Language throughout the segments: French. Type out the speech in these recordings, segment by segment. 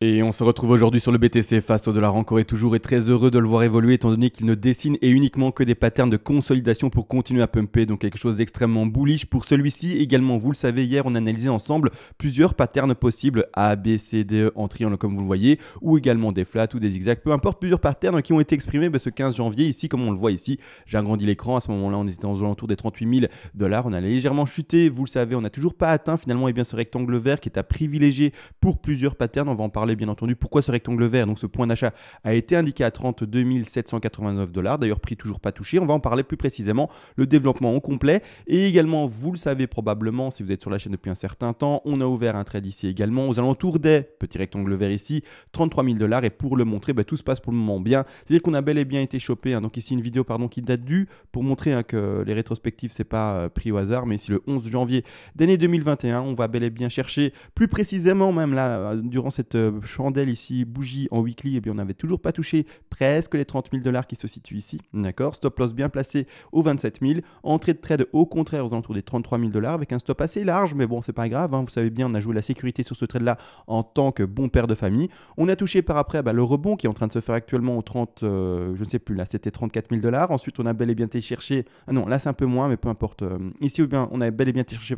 Et on se retrouve aujourd'hui sur le BTC face au dollar encore et toujours et très heureux de le voir évoluer étant donné qu'il ne dessine et uniquement que des patterns de consolidation pour continuer à pumper, donc quelque chose d'extrêmement bullish pour celui-ci. Également, vous le savez, hier on a analysé ensemble plusieurs patterns possibles A, B, C, D, E en triangle comme vous le voyez, ou également des flats ou des zigzags, peu importe, plusieurs patterns qui ont été exprimés ce 15 janvier ici comme on le voit ici. J'ai agrandi l'écran, à ce moment-là on était aux alentours des 38 000 $, on a légèrement chuté, vous le savez, on n'a toujours pas atteint finalement ce rectangle vert qui est à privilégier pour plusieurs patterns, on va en parler bien entendu. Pourquoi ce rectangle vert? Donc ce point d'achat a été indiqué à 32 789 $, d'ailleurs prix toujours pas touché, on va en parler plus précisément, le développement au complet. Et également, vous le savez probablement si vous êtes sur la chaîne depuis un certain temps, on a ouvert un trade ici également aux alentours des, petit rectangle vert ici, 33 000 $. Et pour le montrer, tout se passe pour le moment bien, c'est à dire qu'on a bel et bien été chopé, donc ici une vidéo qui date du, pour montrer que les rétrospectives c'est pas pris au hasard, mais ici le 11 janvier d'année 2021, on va bel et bien chercher plus précisément même là durant cette chandelle ici, bougie en weekly, on n'avait toujours pas touché presque les 30 000 $ qui se situent ici, d'accord, stop loss bien placé aux 27 000, entrée de trade au contraire aux alentours des 33 000 $ avec un stop assez large, mais bon c'est pas grave, vous savez bien, on a joué la sécurité sur ce trade là en tant que bon père de famille. On a touché par après le rebond qui est en train de se faire actuellement au 30, je ne sais plus, là c'était 34 000 $, ensuite on a bel et bien été chercher, non là c'est un peu moins mais peu importe, ici on a bel et bien été chercher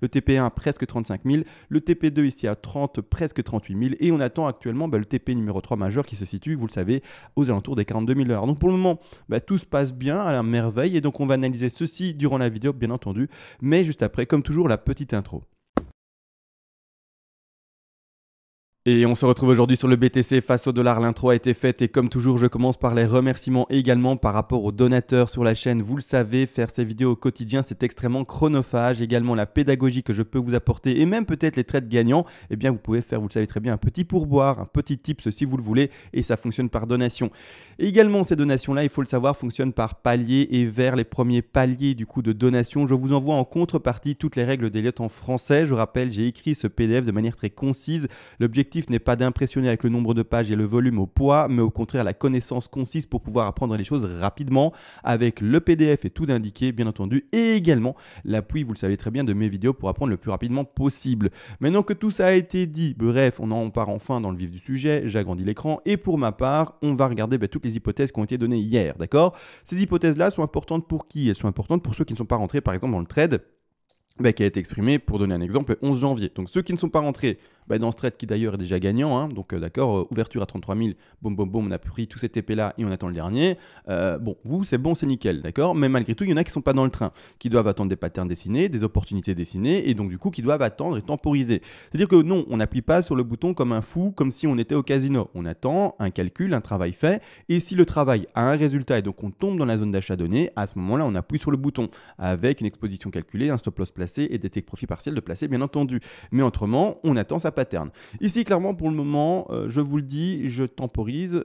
le TP1 presque 35 000, le TP2 ici à 30, presque 38 000, et on attend actuellement le TP numéro 3 majeur qui se situe, vous le savez, aux alentours des 42 000 $. Donc pour le moment, tout se passe bien à la merveille, et donc on va analyser ceci durant la vidéo bien entendu, mais juste après, comme toujours, la petite intro. Et on se retrouve aujourd'hui sur le BTC face au dollar, l'intro a été faite et comme toujours je commence par les remerciements également par rapport aux donateurs sur la chaîne. Vous le savez, faire ces vidéos au quotidien c'est extrêmement chronophage, également la pédagogie que je peux vous apporter et même peut-être les trades gagnants, vous pouvez faire, vous le savez très bien, un petit pourboire, un petit tips si vous le voulez, et ça fonctionne par donation. Et également ces donations là, il faut le savoir, fonctionnent par paliers, et vers les premiers paliers du coup de donation, je vous envoie en contrepartie toutes les règles d'Elliott en français. Je rappelle, j'ai écrit ce PDF de manière très concise, l'objectif n'est pas d'impressionner avec le nombre de pages et le volume au poids, mais au contraire la connaissance concise pour pouvoir apprendre les choses rapidement avec le PDF et tout indiqué bien entendu, et également l'appui, vous le savez très bien, de mes vidéos pour apprendre le plus rapidement possible. Maintenant que tout ça a été dit, bref, on en part enfin dans le vif du sujet, j'agrandis l'écran et pour ma part, on va regarder toutes les hypothèses qui ont été données hier, d'accord? Ces hypothèses-là sont importantes pour qui? Elles sont importantes pour ceux qui ne sont pas rentrés par exemple dans le trade qui a été exprimé, pour donner un exemple, le 11 janvier. Donc ceux qui ne sont pas rentrés dans ce trade qui d'ailleurs est déjà gagnant, donc d'accord, ouverture à 33 000, boum boum boum, on a pris tous ces TP là et on attend le dernier. Vous c'est bon, c'est nickel, d'accord, mais malgré tout il y en a qui ne sont pas dans le train, qui doivent attendre des patterns dessinés, des opportunités dessinées, et donc du coup qui doivent attendre et temporiser. C'est-à-dire que non, on n'appuie pas sur le bouton comme un fou, comme si on était au casino. On attend un calcul, un travail fait, et si le travail a un résultat et donc on tombe dans la zone d'achat donnée, à ce moment-là on appuie sur le bouton avec une exposition calculée, un stop loss placé et des take profit partiels de placer bien entendu. Mais autrement, on attend sa pattern. Ici, clairement, pour le moment, je vous le dis, je temporise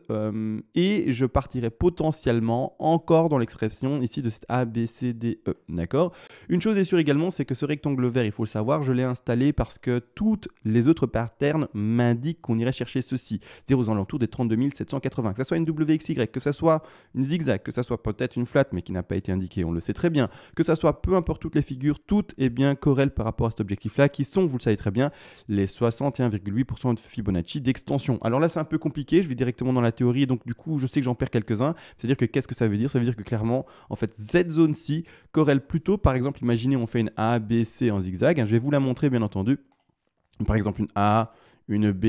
et je partirai potentiellement encore dans l'expression ici de cette A, B, C, D, E. D'accord? Une chose est sûre également, c'est que ce rectangle vert, il faut le savoir, je l'ai installé parce que toutes les autres patterns m'indiquent qu'on irait chercher ceci, c'est-à-dire aux alentours des 32 780. Que ce soit une WXY, que ce soit une zigzag, que ce soit peut-être une flat, mais qui n'a pas été indiquée, on le sait très bien, que ce soit peu importe toutes les figures, toutes bien corrèlent par rapport à cet objectif-là, qui sont, vous le savez très bien, les 61,8% de Fibonacci d'extension. Alors là, c'est un peu compliqué, je vais directement dans la théorie, donc du coup, je sais que j'en perds quelques-uns. C'est-à-dire que qu'est-ce que ça veut dire? Ça veut dire que clairement, en fait, cette zone-ci corrèle plutôt, par exemple, imaginez, on fait une A, B, C en zigzag, je vais vous la montrer, bien entendu. Par exemple, une A, une B,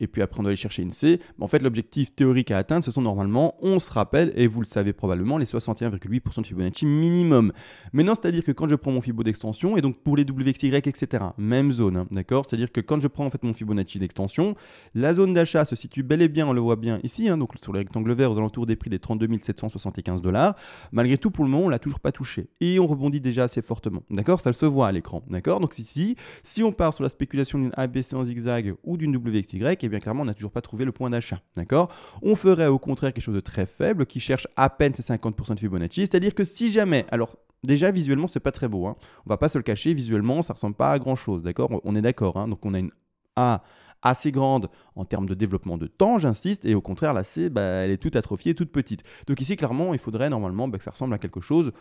et puis après on doit aller chercher une C. En fait, l'objectif théorique à atteindre, ce sont normalement, on se rappelle, et vous le savez probablement, les 61,8% de Fibonacci minimum. Maintenant, c'est-à-dire que quand je prends mon Fibo d'extension, et donc pour les WXY, etc., même zone, d'accord? C'est-à-dire que quand je prends en fait mon Fibonacci d'extension, la zone d'achat se situe bel et bien, on le voit bien ici, donc sur le rectangle vert, aux alentours des prix des 32 775 $. Malgré tout, pour le moment, on ne l'a toujours pas touché. Et on rebondit déjà assez fortement, d'accord? Ça se voit à l'écran, d'accord? Donc ici, si on part sur la spéculation d'une ABC en zigzag ou d'une WXY, et bien clairement on n'a toujours pas trouvé le point d'achat, d'accord? On ferait au contraire quelque chose de très faible qui cherche à peine ces 50% de Fibonacci, c'est-à-dire que si jamais, alors déjà visuellement c'est pas très beau, on va pas se le cacher, visuellement ça ressemble pas à grand chose, d'accord? On est d'accord, donc on a une A assez grande en termes de développement de temps, j'insiste, et au contraire, la C, elle est toute atrophiée, toute petite. Donc ici, clairement, il faudrait normalement que ça ressemble à quelque chose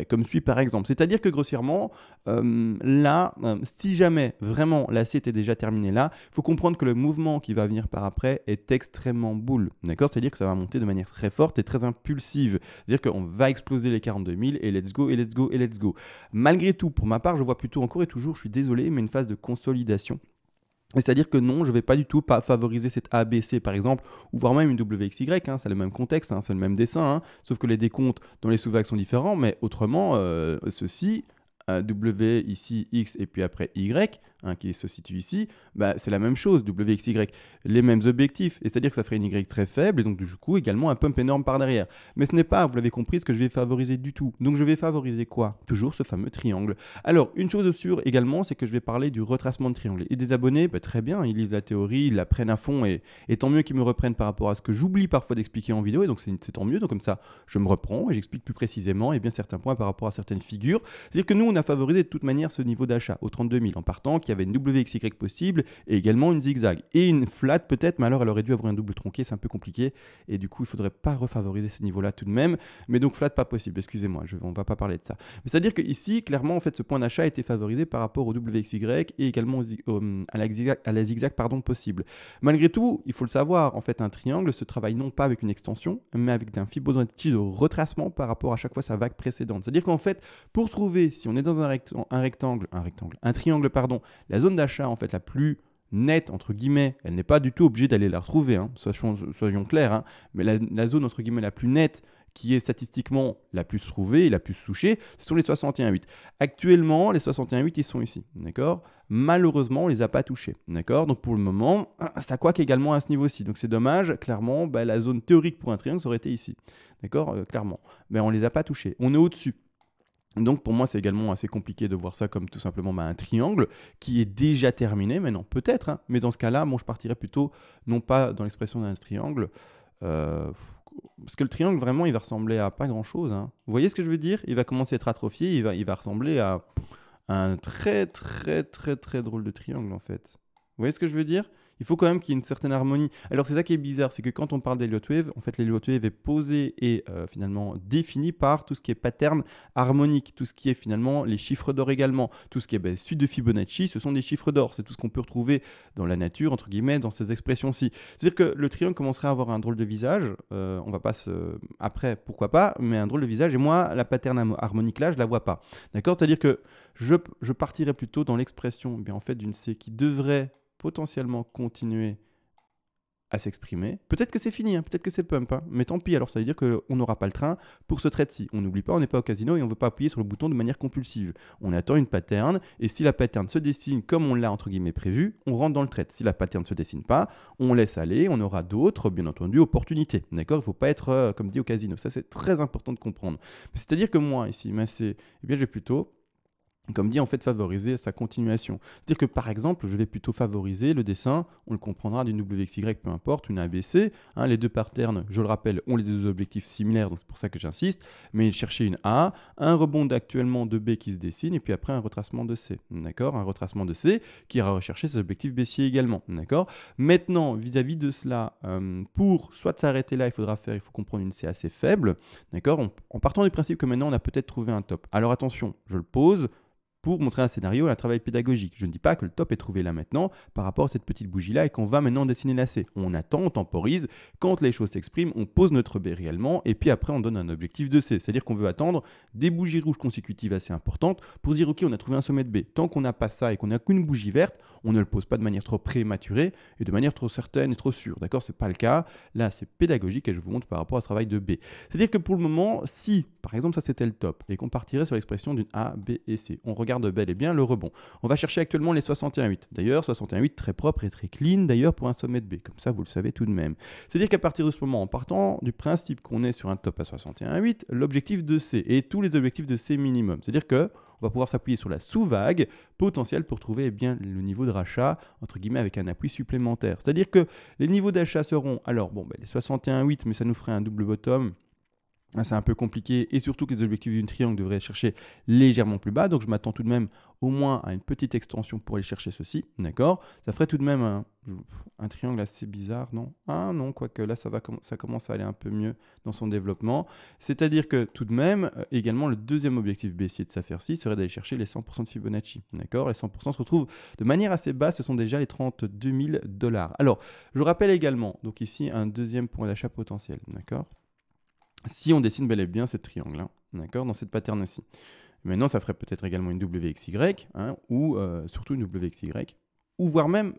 comme suit par exemple. C'est-à-dire que grossièrement, là, si jamais vraiment la C était déjà terminée là, il faut comprendre que le mouvement qui va venir par après est extrêmement boule. D'accord? C'est-à-dire que ça va monter de manière très forte et très impulsive. C'est-à-dire qu'on va exploser les 42 000 et let's go, et let's go, et let's go. Malgré tout, pour ma part, je vois plutôt encore et toujours, je suis désolé, mais une phase de consolidation. C'est-à-dire que non, je ne vais pas du tout favoriser cette ABC par exemple, ou voire même une WXY, hein, c'est le même contexte, hein, c'est le même dessin, hein, sauf que les décomptes dans les sous-vagues sont différents, mais autrement, ceci, W ici, X et puis après Y, hein, qui se situe ici, c'est la même chose, WXY, les mêmes objectifs, et c'est-à-dire que ça ferait une Y très faible, et donc du coup également un pump énorme par derrière. Mais ce n'est pas, vous l'avez compris, ce que je vais favoriser du tout. Donc je vais favoriser quoi? Toujours ce fameux triangle. Alors, une chose sûre également, c'est que je vais parler du retracement de triangle. Et des abonnés, très bien, ils lisent la théorie, ils la prennent à fond, et tant mieux qu'ils me reprennent par rapport à ce que j'oublie parfois d'expliquer en vidéo, et donc c'est tant mieux, donc comme ça, je me reprends, et j'explique plus précisément, et bien certains points par rapport à certaines figures. C'est-à-dire que nous, on a favorisé de toute manière ce niveau d'achat au 32 000 en partant qu'il y avait une WXY possible et également une zigzag et une flat peut-être, mais alors elle aurait dû avoir un double tronqué, c'est un peu compliqué et du coup il faudrait pas refavoriser ce niveau là tout de même, mais donc flat pas possible, excusez-moi, on va pas parler de ça. Mais c'est à dire que ici clairement en fait ce point d'achat a été favorisé par rapport au WXY et également à la zigzag pardon possible. Malgré tout, il faut le savoir, en fait un triangle se travaille non pas avec une extension mais avec un Fibonacci de retracement par rapport à chaque fois sa vague précédente. C'est à dire qu'en fait pour trouver si on est dans un triangle, pardon, la zone d'achat en fait la plus nette entre guillemets, elle n'est pas du tout obligée d'aller la retrouver, hein, soyons clairs, hein, mais la zone entre guillemets la plus nette qui est statistiquement la plus trouvée et la plus touchée, ce sont les 61,8. Actuellement, les 61,8 ils sont ici, d'accord? Malheureusement, on les a pas touchés, d'accord? Donc pour le moment, ça coque également à ce niveau-ci. Donc c'est dommage, clairement, la zone théorique pour un triangle ça aurait été ici, d'accord? Clairement, mais on les a pas touchés. On est au-dessus. Donc pour moi, c'est également assez compliqué de voir ça comme tout simplement un triangle qui est déjà terminé. Maintenant, peut-être, hein, mais dans ce cas-là, je partirais plutôt non pas dans l'expression d'un triangle, parce que le triangle, vraiment, il va ressembler à pas grand-chose. Hein. Vous voyez ce que je veux dire? Il va commencer à être atrophié, il va ressembler à un très drôle de triangle, en fait. Vous voyez ce que je veux dire? Il faut quand même qu'il y ait une certaine harmonie. Alors c'est ça qui est bizarre, c'est que quand on parle d'Elliott Wave, en fait l'Elliott Wave est posé et finalement défini par tout ce qui est pattern harmonique, tout ce qui est finalement les chiffres d'or également, tout ce qui est suite de Fibonacci, ce sont des chiffres d'or, c'est tout ce qu'on peut retrouver dans la nature, entre guillemets, dans ces expressions-ci. C'est-à-dire que le triangle commencerait à avoir un drôle de visage, on va pas se... Après, pourquoi pas, mais un drôle de visage, et moi, la pattern harmonique là, je la vois pas. D'accord? C'est-à-dire que je partirais plutôt dans l'expression en fait, d'une C qui devrait potentiellement continuer à s'exprimer. Peut-être que c'est fini, hein, peut-être que c'est pump, hein, mais tant pis, alors ça veut dire qu'on n'aura pas le train pour ce trade-ci. On n'oublie pas, on n'est pas au casino et on ne veut pas appuyer sur le bouton de manière compulsive. On attend une pattern et si la pattern se dessine comme on l'a entre guillemets prévu, on rentre dans le trade. Si la pattern ne se dessine pas, on laisse aller, on aura d'autres, bien entendu, opportunités. D'accord? Il ne faut pas être, comme dit, au casino. Ça, c'est très important de comprendre. C'est-à-dire que moi, ici, je vais plutôt... comme dit, en fait, favoriser sa continuation. C'est-à-dire que, par exemple, je vais plutôt favoriser le dessin, on le comprendra, d'une WXY, peu importe, une ABC. Hein, les deux patterns, je le rappelle, ont les deux objectifs similaires, donc c'est pour ça que j'insiste. Mais chercher une A, un rebond actuellement de B qui se dessine, et puis après un retracement de C. D'accord? Un retracement de C qui ira rechercher ses objectifs baissiers également. D'accord? Maintenant, vis-à-vis de cela, pour soit s'arrêter là, il faut comprendre une C assez faible. D'accord? En partant du principe que maintenant, on a peut-être trouvé un top. Alors attention, je le pose pour montrer un scénario et un travail pédagogique. Je ne dis pas que le top est trouvé là maintenant par rapport à cette petite bougie-là et qu'on va maintenant dessiner la C. On attend, on temporise. Quand les choses s'expriment, on pose notre B réellement et puis après on donne un objectif de C. C'est-à-dire qu'on veut attendre des bougies rouges consécutives assez importantes pour dire ok, on a trouvé un sommet de B. Tant qu'on n'a pas ça et qu'on n'a qu'une bougie verte, on ne le pose pas de manière trop prématurée et de manière trop certaine et trop sûre. D'accord? Ce n'est pas le cas. Là, c'est pédagogique et je vous montre par rapport à ce travail de B. C'est-à-dire que pour le moment, si par exemple ça c'était le top et qu'on partirait sur l'expression d'une A, B et C, on regarde bel et bien le rebond. On va chercher actuellement les 61,8. D'ailleurs, 61,8 très propre et très clean d'ailleurs pour un sommet de B. Comme ça, vous le savez tout de même. C'est-à-dire qu'à partir de ce moment, en partant du principe qu'on est sur un top à 61,8, l'objectif de C et tous les objectifs de C minimum. C'est-à-dire que on va pouvoir s'appuyer sur la sous-vague potentielle pour trouver bien le niveau de rachat, entre guillemets, avec un appui supplémentaire. C'est-à-dire que les niveaux d'achat seront, alors, les 61,8, mais ça nous ferait un double bottom C'est un peu compliqué et surtout que les objectifs d'une triangle devraient chercher légèrement plus bas. Donc, je m'attends tout de même au moins à une petite extension pour aller chercher ceci. D'accord? Ça ferait tout de même un triangle assez bizarre, non? Ah non, quoique là, ça commence à aller un peu mieux dans son développement. C'est-à-dire que tout de même, également, le deuxième objectif baissier de s'affaire-ci serait d'aller chercher les 100% de Fibonacci. D'accord? Les 100% se retrouvent de manière assez basse. Ce sont déjà les 32 000 $. Alors, je rappelle également, donc ici, un deuxième point d'achat potentiel. D'accord? Si on dessine bel et bien ce triangle, hein, d'accord, dans cette pattern-ci. Maintenant, ça ferait peut-être également une WXY, hein, ou surtout une WXY, ou voire même,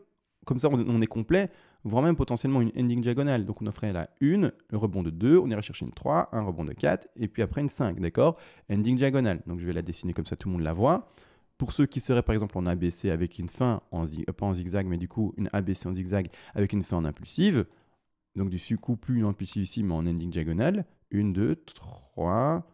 comme ça on est complet, voire même potentiellement une ending diagonale. Donc on offrait la 1, le rebond de 2, on irait chercher une 3, un rebond de 4, et puis après une 5, d'accord? Ending diagonale. Donc je vais la dessiner comme ça, tout le monde la voit. Pour ceux qui seraient par exemple en ABC avec une fin, pas en zigzag, mais du coup une ABC en zigzag avec une fin en impulsive, donc du coup plus impulsif ici, mais en ending diagonale. 1, 2, 3,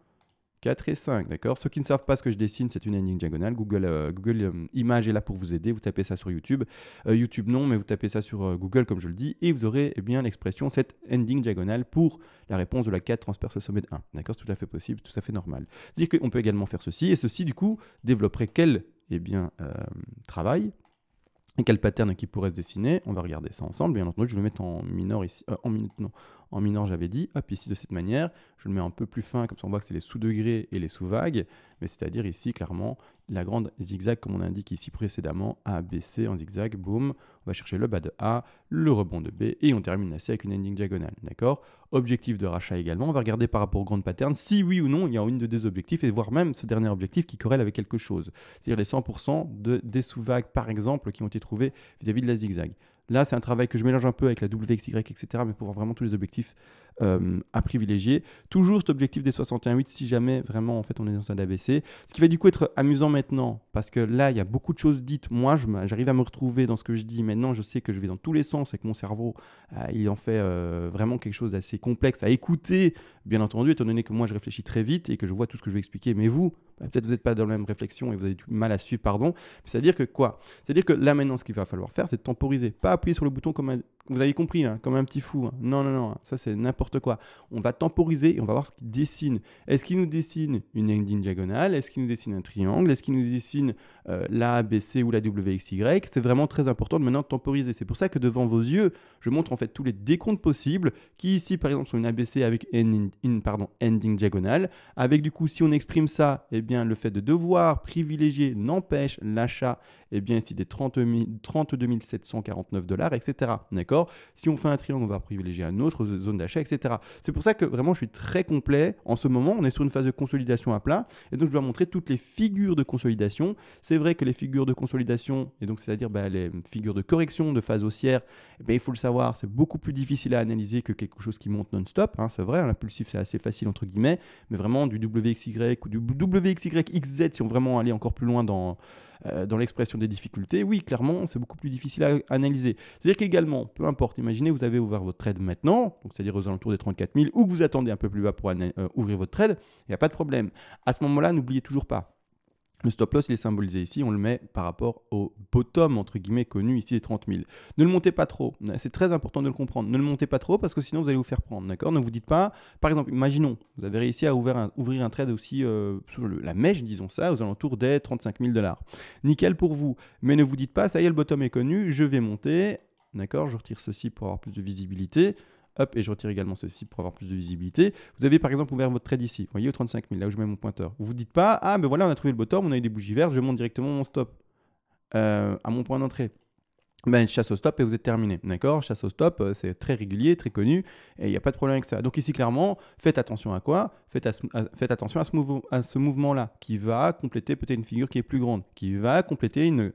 4 et 5, d'accord? Ceux qui ne savent pas ce que je dessine, c'est une ending diagonale. Google Images est là pour vous aider. Vous tapez ça sur YouTube. YouTube non, mais vous tapez ça sur Google, comme je le dis, et vous aurez bien l'expression, cette ending diagonale pour la réponse de la 4 transperce le sommet de 1. D'accord? C'est tout à fait possible, tout à fait normal. C'est-à-dire qu'on peut également faire ceci, et ceci, du coup, développerait quel travail et quel pattern qui pourrait se dessiner. On va regarder ça ensemble. Bien entendu, je vais le mettre en mineur ici. En mineur, j'avais dit. Hop, ici, de cette manière. Je le mets un peu plus fin, comme ça on voit que c'est les sous-degrés et les sous-vagues. Mais c'est-à-dire ici, clairement, la grande zigzag, comme on indique ici précédemment, A, B, C en zigzag, boum. On va chercher le bas de A, le rebond de B, et on termine la C avec une ending diagonale. D'accord? Objectif de rachat également. On va regarder par rapport au grand pattern si oui ou non il y a une de deux objectifs, et voir même ce dernier objectif qui corrèle avec quelque chose. C'est-à-dire les 100% des sous-vagues, par exemple, qui ont été trouvés vis-à-vis de la zigzag. Là, c'est un travail que je mélange un peu avec la WXY, etc., mais pour voir vraiment tous les objectifs à privilégier. Toujours cet objectif des 61,8 si jamais vraiment en fait on est dans un ABC. Ce qui va du coup être amusant maintenant, parce que là, il y a beaucoup de choses dites. Moi, j'arrive à me retrouver dans ce que je dis. Maintenant, je sais que je vais dans tous les sens avec mon cerveau. Il en fait vraiment quelque chose d'assez complexe à écouter, bien entendu, étant donné que moi, je réfléchis très vite et que je vois tout ce que je vais expliquer. Mais vous, peut-être vous n'êtes pas dans la même réflexion et vous avez du mal à suivre, pardon. C'est-à-dire que quoi? C'est-à-dire que là, maintenant, ce qu'il va falloir faire, c'est de temporiser. Pas appuyer sur le bouton comme vous avez compris, hein, comme un petit fou. Hein. Non, non, non, ça c'est n'importe quoi. On va temporiser et on va voir ce qu'il dessine. Est-ce qu'il nous dessine une ending diagonale? Est-ce qu'il nous dessine un triangle? Est-ce qu'il nous dessine la ABC ou la WXY? C'est vraiment très important de maintenant temporiser. C'est pour ça que devant vos yeux, je montre en fait tous les décomptes possibles qui ici, par exemple, sont une ABC avec ending diagonale. Avec du coup, si on exprime ça, eh bien, le fait de devoir privilégier n'empêche l'achat, eh bien, ici des 32 749 $, etc. D'accord? Si on fait un triangle, on va privilégier une autre zone d'achat, etc. C'est pour ça que vraiment, je suis très complet. En ce moment, on est sur une phase de consolidation à plat. Et donc, je dois montrer toutes les figures de consolidation. C'est vrai que les figures de consolidation, et donc c'est-à-dire les figures de correction de phase haussière, il faut le savoir, c'est beaucoup plus difficile à analyser que quelque chose qui monte non-stop. Hein, c'est vrai, l'impulsif, c'est assez facile, entre guillemets. Mais vraiment, du WXY ou du WXYXZ, si on vraiment aller encore plus loin dans l'expression des difficultés, oui, clairement, c'est beaucoup plus difficile à analyser. C'est-à-dire qu'également, peu importe, imaginez, vous avez ouvert votre trade maintenant, donc c'est-à-dire aux alentours des 34 000, ou que vous attendez un peu plus bas pour ouvrir votre trade, il n'y a pas de problème. À ce moment-là, n'oubliez toujours pas. Le stop loss, il est symbolisé ici, on le met par rapport au bottom, entre guillemets, connu ici, des 30 000. Ne le montez pas trop, c'est très important de le comprendre. Ne le montez pas trop parce que sinon vous allez vous faire prendre, d'accord? Ne vous dites pas, par exemple, imaginons, vous avez réussi à ouvrir un trade aussi sur la mèche, disons ça, aux alentours des 35 000 $. Nickel pour vous, mais ne vous dites pas, ça y est, le bottom est connu, je vais monter, d'accord? Je retire ceci pour avoir plus de visibilité. Hop, et je retire également ceci pour avoir plus de visibilité. Vous avez par exemple ouvert votre trade ici, vous voyez, au 35 000, là où je mets mon pointeur. Vous ne vous dites pas, ah ben voilà, on a trouvé le bottom, on a eu des bougies vertes, je monte directement mon stop à mon point d'entrée. Chasse au stop et vous êtes terminé, d'accord? Chasse au stop, c'est très régulier, très connu, et il n'y a pas de problème avec ça. Donc ici, clairement, faites attention à quoi? Faites attention à ce mouvement-là, qui va compléter peut-être une figure qui est plus grande, qui va compléter une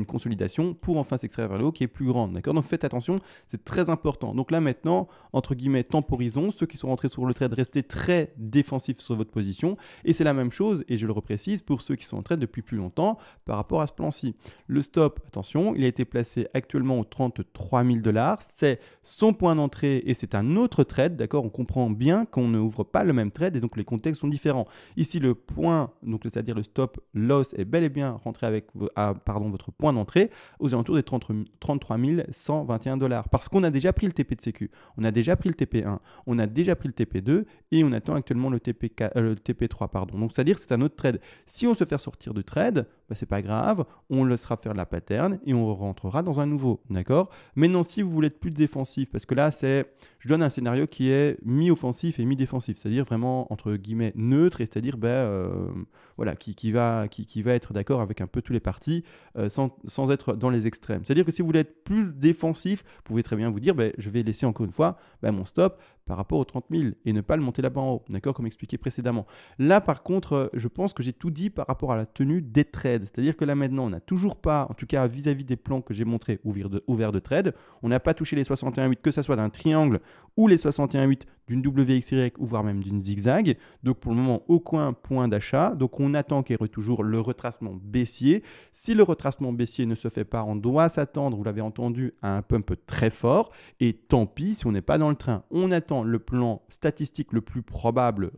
consolidation pour enfin s'extraire vers le haut qui est plus grande, d'accord? Donc faites attention, c'est très important. Donc là maintenant, entre guillemets, temporisons. Ceux qui sont rentrés sur le trade, restez très défensifs sur votre position, et c'est la même chose, et je le reprécise, pour ceux qui sont en trade depuis plus longtemps par rapport à ce plan-ci. Le stop, attention, il a été placé actuellement aux 33 000 $. C'est son point d'entrée et c'est un autre trade, d'accord? On comprend bien qu'on ne ouvre pas le même trade et donc les contextes sont différents. Ici, le point, donc c'est-à-dire le stop loss, est bel et bien rentré avec votre point d'entrée aux alentours des 33 121 $. Parce qu'on a déjà pris le TP de sécu, on a déjà pris le TP1, on a déjà pris le TP2 et on attend actuellement le TP3. Pardon. Donc, c'est-à-dire que c'est un autre trade. Si on se fait sortir de trade, bah, c'est pas grave, on laissera faire la pattern et on rentrera dans un nouveau, d'accord? Maintenant, si vous voulez être plus défensif, parce que là, je donne un scénario qui est mi-offensif et mi-défensif, c'est-à-dire vraiment entre guillemets neutre, et c'est-à-dire voilà, qui va être d'accord avec un peu tous les partis sans être dans les extrêmes. C'est-à-dire que si vous voulez être plus défensif, vous pouvez très bien vous dire, je vais laisser encore une fois mon stop par rapport aux 30 000 et ne pas le monter là-bas en haut, d'accord, comme expliqué précédemment. Là, par contre, je pense que j'ai tout dit par rapport à la tenue des trades. C'est-à-dire que là, maintenant, on n'a toujours pas, en tout cas vis-à-vis des plans que j'ai montrés ouverts de trade, on n'a pas touché les 61,8, que ce soit d'un triangle ou les 61,8 d'une WXY ou voire même d'une zigzag. Donc, pour le moment, aucun point d'achat. Donc, on attend qu'il y ait toujours le retracement baissier. Si le retracement baissier ne se fait pas, on doit s'attendre, vous l'avez entendu, à un pump très fort. Et tant pis si on n'est pas dans le train. On attend le plan statistique le plus probable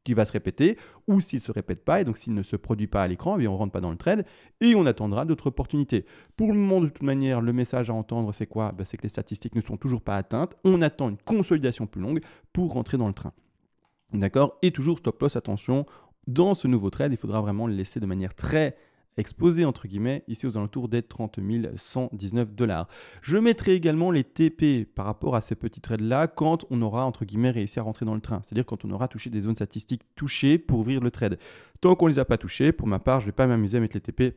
qui va se répéter, ou s'il ne se répète pas, et donc s'il ne se produit pas à l'écran, on ne rentre pas dans le trade, et on attendra d'autres opportunités. Pour le moment, de toute manière, le message à entendre, c'est quoi? C'est que les statistiques ne sont toujours pas atteintes, on attend une consolidation plus longue pour rentrer dans le train. D'accord? Et toujours stop loss, attention, dans ce nouveau trade, il faudra vraiment le laisser de manière très exposé entre guillemets ici aux alentours des 30 119 $. Je mettrai également les TP par rapport à ces petits trades là quand on aura entre guillemets réussi à rentrer dans le train, c'est-à-dire quand on aura touché des zones statistiques touchées pour ouvrir le trade. Tant qu'on ne les a pas touchées, pour ma part, je ne vais pas m'amuser à mettre les TP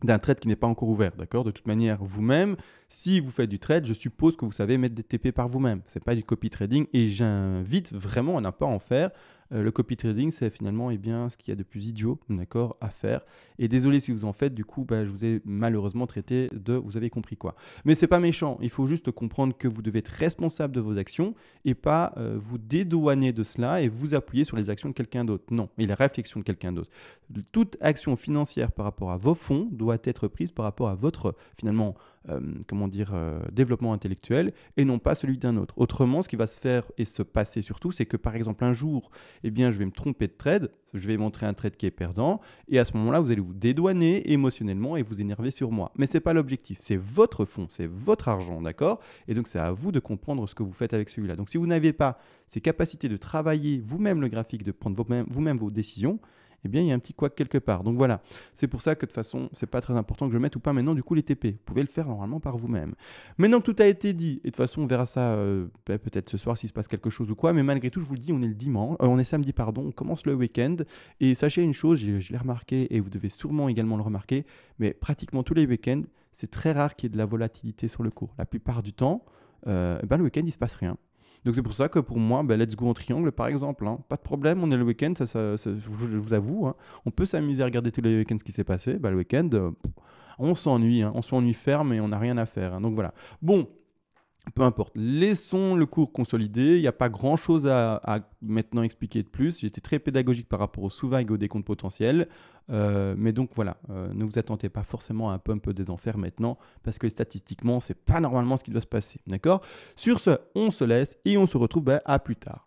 d'un trade qui n'est pas encore ouvert, d'accord? De toute manière, vous-même, si vous faites du trade, je suppose que vous savez mettre des TP par vous-même. Ce n'est pas du copy trading et j'invite vraiment à ne pas en faire. Le copy trading, c'est finalement ce qu'il y a de plus idiot, d'accord, à faire. Et désolé si vous en faites, du coup, je vous ai malheureusement traité de, vous avez compris quoi. Mais c'est pas méchant, il faut juste comprendre que vous devez être responsable de vos actions et pas vous dédouaner de cela et vous appuyer sur les actions de quelqu'un d'autre. Non, et la réflexion de quelqu'un d'autre. Toute action financière par rapport à vos fonds doit être prise par rapport à votre, finalement, développement intellectuel et non pas celui d'un autre. Autrement, ce qui va se faire et se passer surtout, c'est que par exemple un jour, je vais me tromper de trade, je vais montrer un trade qui est perdant et à ce moment-là, vous allez vous dédouaner émotionnellement et vous énerver sur moi. Mais ce n'est pas l'objectif, c'est votre fonds, c'est votre argent, d'accord? Et donc, c'est à vous de comprendre ce que vous faites avec celui-là. Donc, si vous n'avez pas ces capacités de travailler vous-même le graphique, de prendre vous-même vos décisions, il y a un petit couac quelque part. Donc voilà, c'est pour ça que de toute façon, c'est pas très important que je mette ou pas maintenant du coup les TP. Vous pouvez le faire normalement par vous-même. Maintenant que tout a été dit, et de toute façon on verra ça peut-être ce soir s'il se passe quelque chose ou quoi, mais malgré tout, je vous le dis, on est samedi, pardon, on commence le week-end. Et sachez une chose, je l'ai remarqué et vous devez sûrement également le remarquer, mais pratiquement tous les week-ends, c'est très rare qu'il y ait de la volatilité sur le cours. La plupart du temps, le week-end, il se passe rien. Donc c'est pour ça que pour moi, let's go en triangle par exemple. Pas de problème, on est le week-end, je vous avoue. On peut s'amuser à regarder tous les week-ends ce qui s'est passé. Le week-end, on s'ennuie, on s'ennuie ferme et on n'a rien à faire. Donc voilà. Bon, peu importe, laissons le cours consolider. Il n'y a pas grand-chose à maintenant expliquer de plus. J'ai été très pédagogique par rapport au sous-vague et au décompte potentiel. Mais donc voilà, ne vous attendez pas forcément à un pump des enfers maintenant parce que statistiquement, ce n'est pas normalement ce qui doit se passer. D'accord? Sur ce, on se laisse et on se retrouve à plus tard.